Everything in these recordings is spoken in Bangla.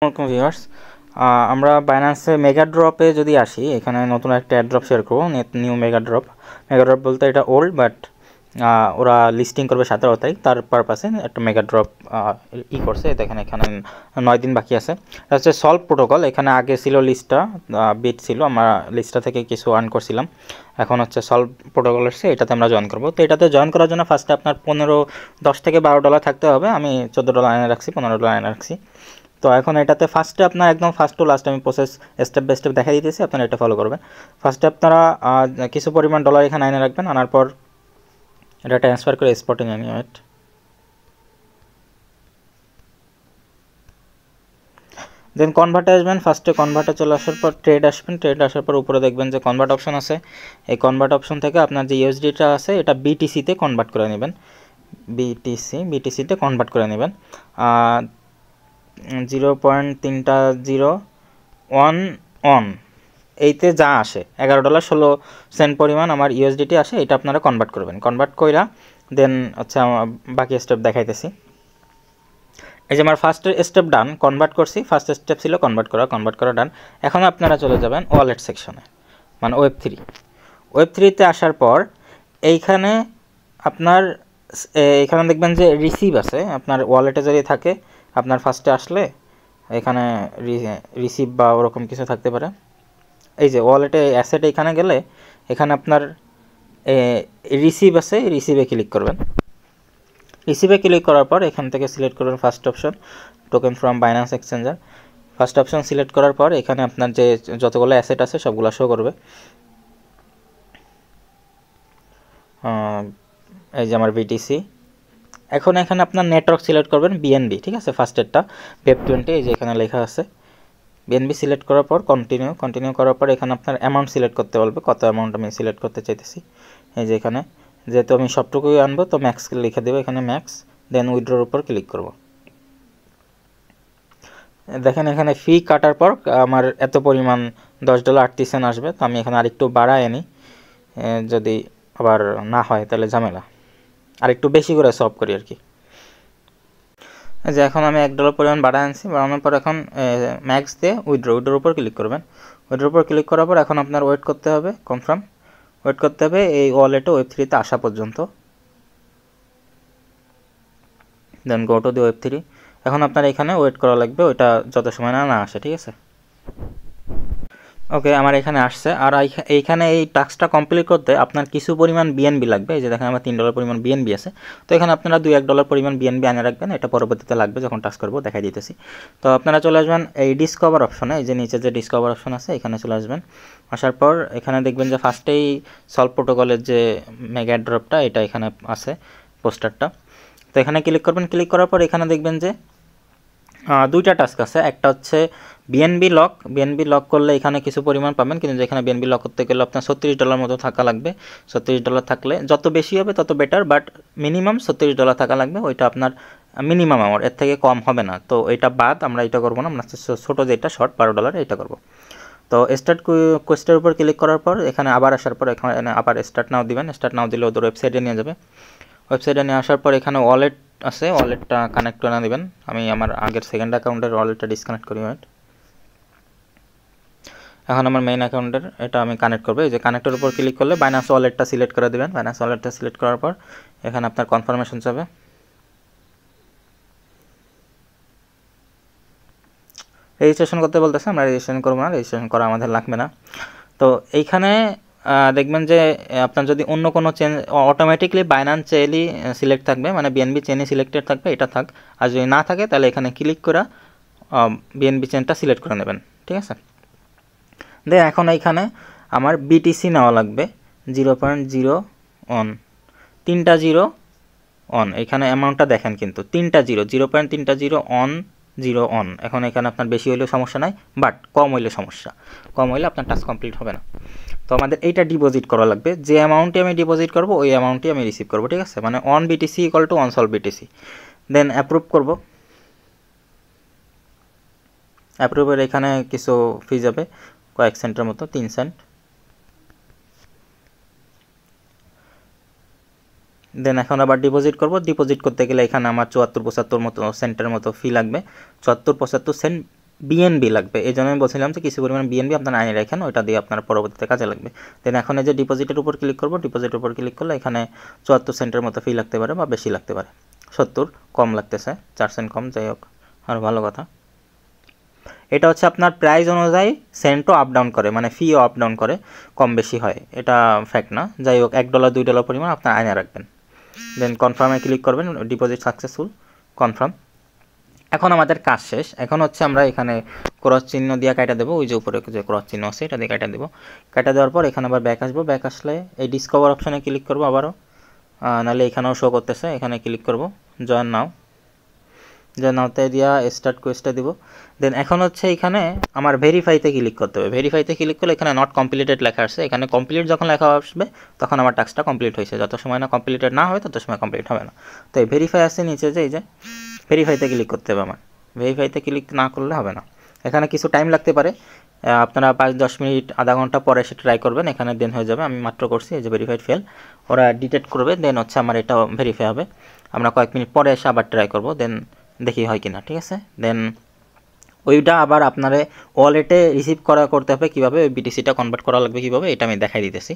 আলাইকুম ভিউয়ার্স। আমরা বাইন্যান্সে মেগা ড্রপে যদি আসি, এখানে নতুন একটা অ্যাড্রপ শেয়ার করবো, new mega drop. Mega drop বলতে এটা ওল্ড, বাট ওরা লিস্টিং করবে 17 তারিখ, তার পারপাসে একটা মেগা ড্রপ করছে। দেখেন এখানে 9 দিন বাকি আছে। এটা হচ্ছে সলভ প্রোটোকল। এখানে আগে ছিল লিস্টটা, বিট ছিল, আমরা লিস্টটা থেকে কিছু আর্ন করছিলাম। এখন হচ্ছে সলভ প্রোটোকল এসছে, এটাতে আমরা জয়েন করবো। তো এটাতে জয়েন করার জন্য ফার্স্টে আপনার 10 থেকে $12 থাকতে হবে। আমি $14 এনে রাখছি, $15 এনে রাখছি। তো এখন এটাতে ফার্স্টে আপনার একদম ফার্স্ট টু লাস্ট আমি প্রসেস স্টেপ বাই স্টেপ দেখা দিতেছি, আপনারা এটা ফলো করবেন। ফার্স্টে আপনারা কিছু পরিমাণ ডলার এখানে এনে রাখবেন, আনার পর এটা ট্রান্সফার করে স্পটে নিয়ে নিন। দেন কনভার্টে আসবেন। ফার্স্টে কনভার্টে চলে আসার পর ট্রেড আসবেন। ট্রেড আসার পর উপরে দেখবেন যে কনভার্ট অপশন আছে। এই কনভার্ট অপশন থেকে আপনার যে ইউএসডিটা আছে এটা বিটিসিতে কনভার্ট করে নেবেন। বিটিসিতে কনভার্ট করে নেবেন। 0.301 এইতে যা আসে $11.16 পরিমাণ আমার ইউএসডিটি আসে, এটা আপনারা কনভার্ট করবেন। কনভার্ট কইরা দেন হচ্ছে বাকি স্টেপ দেখাইতেছি। এই যে আমার ফার্স্ট স্টেপ ডান, কনভার্ট করছি। ফার্স্ট স্টেপ ছিল কনভার্ট করা ডান। এখন আপনারা চলে যাবেন ওয়ালেট সেকশনে, মানে ওয়েব3তে আসার পর এইখানে আপনার এখানে দেখবেন যে রিসিভ আছে। আপনার ওয়ালেটে যদি থাকে, আপনার ফার্স্টে আসলে এখানে রিসিভ বা ওরকম কিছু থাকতে পারে। এই যে ওয়ালেটে অ্যাসেট এখানে গেলে এখানে আপনার রিসিভ আছে, রিসিভে ক্লিক করবেন। রিসিভে ক্লিক করার পর এখান থেকে সিলেক্ট করবেন first option, token from Binance exchanger. First option select করার পর এখানে আপনার যে যতগুলো অ্যাসেট আছে সবগুলো শো করবে। এই যে আমার বিটিসি। এখন এখানে আপনার নেটওয়ার্ক সিলেক্ট করবেন বিএনবি, ঠিক আছে। ফার্স্টেরটা Web20, এই যে এখানে লেখা আছে বিএনবি। সিলেক্ট করার পর কন্টিনিউ করার পর এখানে আপনার অ্যামাউন্ট সিলেক্ট করতে বলবে, কত অ্যামাউন্ট আমি সিলেক্ট করতে চাইতেছি। এই যে এখানে যেহেতু আমি সবটুকুই আনবো তো ম্যাক্স লিখে দেবো এখানে ম্যাক্স। দেন উইথড্রোর উপর ক্লিক করব। দেখেন এখানে ফি কাটার পর আমার এত পরিমাণ $10.38 আসবে। তো আমি এখানে আরেকটু বাড়ায় আনি, যদি আবার না হয় তাহলে ঝামেলা, আরেকটু বেশি করে সলভ করি আর কি। যে এখন আমি $1 পরিমাণ বাড়ায় আনছি। বাড়ানোর পর এখন ম্যাক্স দিয়ে উইথড্রোর উপর ক্লিক করবেন। উইথড্রোর উপর ক্লিক করার পর এখন আপনার ওয়েট করতে হবে, ওয়েট করতে হবে এই ওয়ালেটে ওয়েব3তে আসা পর্যন্ত। দেন গো টু দি ওয়েব3। এখন আপনার এখানে ওয়েট করা লাগবে, ওইটা যত সময় না আসে, ঠিক আছে। ওকে, আমার এখানে আসছে। আর এইখানে এই টাস্কটা কমপ্লিট করতে আপনার কিছু পরিমাণ বিএনবি লাগবে। এই যে দেখেন আমার $3 পরিমাণ বিএনবি আছে। তো এখানে আপনারা $2-1 পরিমাণ বিএনবি আনে রাখবেন, এটা পরবর্তীতে লাগবে যখন টাস্ক করবো, দেখাই দিতেছি। তো আপনারা চলে আসবেন এই ডিসকভার অপশনে, এই যে নিচে যে ডিসকভার অপশন আছে এখানে চলে আসবেন। আসার পর এখানে দেখবেন যে ফার্স্টেই সলভ প্রোটোকলের যে মেগা ড্রপটা এটা এখানে আছে, পোস্টারটা। তো এখানে ক্লিক করবেন। ক্লিক করার পর এখানে দেখবেন যে দুইটা টাস্ক আছে। একটা হচ্ছে বিএনবি লক করলে এখানে কিছু পরিমাণ পাবেন, কিন্তু যেখানে বিএনবি লক করতে গেলে আপনার $36 মতো থাকা লাগবে। $36 থাকলে যত বেশি হবে তত বেটার, বাট মিনিমাম $36 থাকা লাগবে। ওইটা আপনার মিনিমাম আমার, এর থেকে কম হবে না। তো এটা বাদ আমরা এটা করবো না, আমরা ছোটো যেটা শর্ট $12 এটা করবো। তো স্টার্ট কোয়েস্টের উপর ক্লিক করার পর এখানে আবার আসার পর এখানে আবার স্টার্ট নাও দিবেন। স্টার্ট নাও দিলে ওদের ওয়েবসাইটে নিয়ে যাবে। ওয়েবসাইটে নিয়ে আসার পর এখানে ওয়ালেট আছে, ওয়ালেটটা কানেক্ট করে দেবেন। আমি আমার আগের সেকেন্ড অ্যাকাউন্টের ওয়ালেটটা ডিসকানেক্ট করি। এখন আমার মেইন অ্যাকাউন্টের এটা আমি কানেক্ট করবো। এই যে কানেক্টের উপর ক্লিক করলে বাইন্যান্স ওয়ালেটটা সিলেক্ট করে দেবেন। বাইন্যান্স ওয়ালেটটা সিলেক্ট করার পর এখানে আপনার কনফার্মেশন যাবে। রেজিস্ট্রেশন করতে বলতেছে, আমরা রেজিস্ট্রেশন করবো না, রেজিস্ট্রেশন করা আমাদের লাগবে না। তো এইখানে দেখবেন যে আপনার যদি অন্য কোনো চেন অটোমেটিকলি বাইন্যান্স চেনই সিলেক্ট থাকবে, মানে বিএনবি চেনই সিলেক্টেড থাকবে, এটা থাক। আর যদি না থাকে তাহলে এখানে ক্লিক করে বিএনবি চেনটা সিলেক্ট করে নেবেন, ঠিক আছে। দেন এখন এইখানে আমার বিটিসি নেওয়া লাগবে 0.01, 3টা 0 অন। এখানে অ্যামাউন্টটা দেখেন কিন্তু 3টা 0, 0.301 এখন এখানে আপনার বেশি হইলেও সমস্যা নাই, বাট কম হইলে সমস্যা। কম হইলে আপনার টাস্ক কমপ্লিট হবে না। তো আমাদের এইটা ডিপোজিট করা লাগবে। যে অ্যামাউন্টটি আমি ডিপোজিট করব ওই অ্যামাউন্টটি আমি রিসিভ করব, ঠিক আছে। মানে on BTC equal to on solve BTC. Then approve করব। অ্যাপ্রুভের এখানে কিছু ফি যাবে, কয়েক সেন্টের মতো, 3 সেন্ট। দেন এখন আবার ডিপোজিট করব। ডিপোজিট করতে গেলে এখানে আমার 74-75 মতো সেন্টের মতো ফি লাগবে। 74-75 সেন্ট বিএনবি লাগবে, এই জন্য আমি বলছিলাম যে কিছু পরিমাণ বিএনবি আপনারা আইনে রাখেন, ওইটা দিয়ে আপনার পরবর্তীতে কাজে লাগবে। দেন এখন এই যে ডিপোজিটের উপর ক্লিক করব, ডিপোজিটের উপর ক্লিক করলে এখানে 74 সেন্টের মতো ফি লাগতে পারে বা বেশি লাগতে পারে। 70 কম লাগতেছে, 4 সেন্ট কম, যাই হোক আর ভালো কথা। এটা হচ্ছে আপনার প্রাইস অনুযায়ী সেন্টও আপ ডাউন করে, মানে ফিও আপ ডাউন করে, কম বেশি হয়, এটা ফ্যাক্ট না। যাই হোক $1 $2 পরিমাণ আপনার আইনে রাখবেন। দেন কনফার্মে ক্লিক করবেন, ডিপোজিট সাকসেসফুল, কনফার্ম। এখন আমাদের কাজ শেষ। এখন হচ্ছে আমরা এখানে ক্রস চিহ্ন দিয়ে কাটা দেবো, ওই যে উপরে যে ক্রস চিহ্ন আছে এটা দিয়ে কাটা দেবো। কাটা দেওয়ার পর এখানে আবার ব্যাক আসবো, ব্যাক আসলে এই ডিসকভার অপশানে ক্লিক করবো আবারও, নাহলে এখানেও শো করতেছে, এখানে ক্লিক করব, জয়েন নাও, জয়েন নাওতে দিয়া স্টার্ট কোয়েস্টটা দিব। দেন এখন হচ্ছে এখানে আমার ভেরিফাইতে ক্লিক করতে হবে। ভেরিফাইতে ক্লিক করলে এখানে নট কমপ্লিটেড লেখা আসছে, এখানে কমপ্লিট যখন লেখা আসবে তখন আমার টাস্কটা কমপ্লিট হয়েছে, যত সময় না কমপ্লিটেড না হয় তত সময় কমপ্লিট হবে না। তো এই ভেরিফাই আছে নিচে, যে এই যে ভেরিফাইতে ক্লিক করতে হবে আমার। ভেরিফাইতে ক্লিক না করলে হবে না, এখানে কিছু টাইম লাগতে পারে, আপনারা 5-10 মিনিট আধা ঘন্টা পরে এসে ট্রাই করবেন, এখানে দেন হয়ে যাবে। আমি মাত্র করছি, এই যে ভেরিফাইড ফেল, ওরা ডিটেক্ট করবে, দেন হচ্ছে আমার এটাও ভেরিফাই হবে। আমরা কয়েক মিনিট পরে এসে আবার ট্রাই করব, দেন দেখি হয় কিনা, ঠিক আছে। দেন ওইটা আবার আপনারে ওয়ালেটে রিসিভ করতে হবে কীভাবে, ওই বিটিসিটা কনভার্ট করা লাগবে কীভাবে, এটা আমি দেখাই দিতেছি।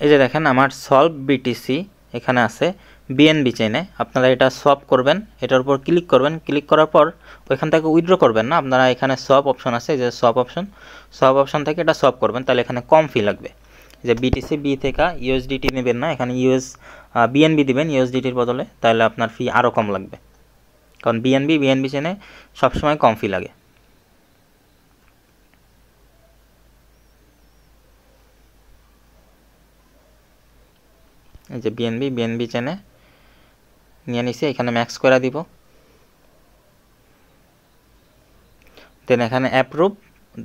এই যে দেখেন আমার সলভ বিটিসি এখানে আছে বিএনবি চেইনে, আপনারা এটা সোয়াপ করবেন, এটার উপর ক্লিক করবেন, ক্লিক করার পর ওইখান থেকে উইথড্র করবেন না, আপনারা এখানে সোয়াপ অপশন আছে, যে সোয়াপ অপশন থেকে এটা সোয়াপ করবেন, তাহলে এখানে কম ফি লাগবে। যে বিটিসি বি থেকে ইউএসডিটি নেবেন না, এখানে বিএনবি দিবেন ইউএসডিটির বদলে, তাহলে আপনার ফি আরও কম লাগবে, কারণ বিএনবি চেইনে সবসময় কম ফি লাগে। এই যে বিএনবি চেনে নিয়ে নিছি, এখানে ম্যাক্স করে দিব। দেন এখানে অ্যাপ্রুভ,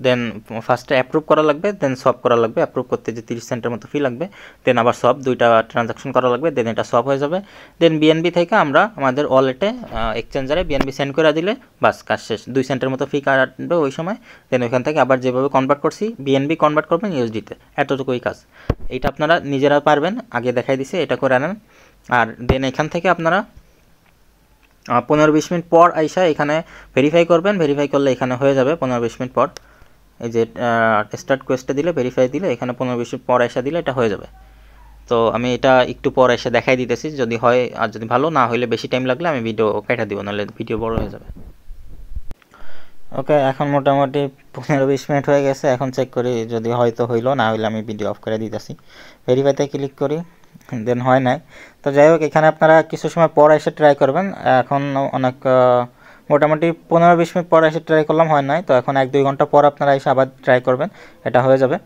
দেন ফার্স্টে অ্যাপ্রুভ করা লাগবে, দেন সব করা লাগবে। অ্যাপ্রুভ করতে যে 30 সেন্টের মতো ফি লাগবে, দেন আবার সব দুইটা ট্রানজাকশন করা লাগবে, দেন এটা সব হয়ে যাবে। দেন বিএনবি থেকে আমরা আমাদের ওয়ালেটে এক্সচেঞ্জারে বিএনবি সেন্ড করে দিলে বাস কাজ শেষ। 2 সেন্টের মতো ফি কাটবে ওই সময়, দেন ওইখান থেকে আবার যেভাবে কনভার্ট করছি বিএনবি কনভার্ট করবেন ইউএসডিতে, এতটুকুই কাজ। এইটা আপনারা নিজেরা পারবেন, আগে দেখাই দিছি, এটা করে আনেন। আর দেন এখান থেকে আপনারা 15-20 মিনিট পর আইসা এখানে ভেরিফাই করবেন, ভেরিফাই করলে এখানে হয়ে যাবে 15-20 মিনিট পর। এই যে স্টার্ট কোয়েস্টে দিলে, ভেরিফাই দিলে, এখানে 15-20 মিনিট পর আইসা দিলে এটা হয়ে যাবে। তো আমি এটা একটু পর এসে দেখাই দিতেছি, যদি হয়, আর যদি ভালো না হইলে বেশি টাইম লাগলে আমি ভিডিও কেটে দিব, নাহলে ভিডিও বড় হয়ে যাবে। ওকে, এখন মোটামুটি 15-20 মিনিট হয়ে গেছে, এখন চেক করি, যদি হয়তো হইলো, না হইলে আমি ভিডিও অফ করে দিতেছি। ভেরিফাইতে ক্লিক করি, দেন হয় নাই। তো যাই হোক, এখানে আপনারা কিছু সময় পর এসে ট্রাই করবেন, এখন অনেক মোটামুটি 15-20 মিনিট পর এসে ট্রাই করলাম, হয় নাই। তো এখন 1-2 ঘন্টা পর আপনারা এসে আবার ট্রাই করবেন, এটা হয়ে যাবে।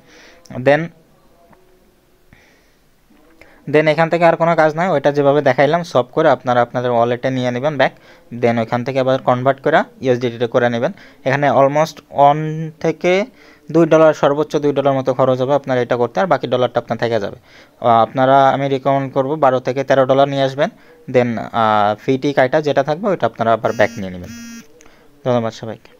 দেন এখান থেকে আর কোনো কাজ নাই, ওইটা যেভাবে দেখাইলাম সব করে আপনারা আপনাদের ওয়ালেটে নিয়ে নেবেন ব্যাক, দেন ওইখান থেকে আবার কনভার্ট করে ইউএসডিটিতে করে নেবেন। এখানে অলমোস্ট থেকে $2, সর্বোচ্চ $2 মতো খরচ হবে আপনার এটা করতে, আর বাকি ডলারটা আপনার থেকে যাবে। আপনারা আমি রিকমেন্ড করবো $12 থেকে $13 নিয়ে আসবেন, দেন ফিটি কাইটা যেটা থাকবে ওইটা আপনারা আবার ব্যাক নিয়ে নেবেন। ধন্যবাদ সবাইকে।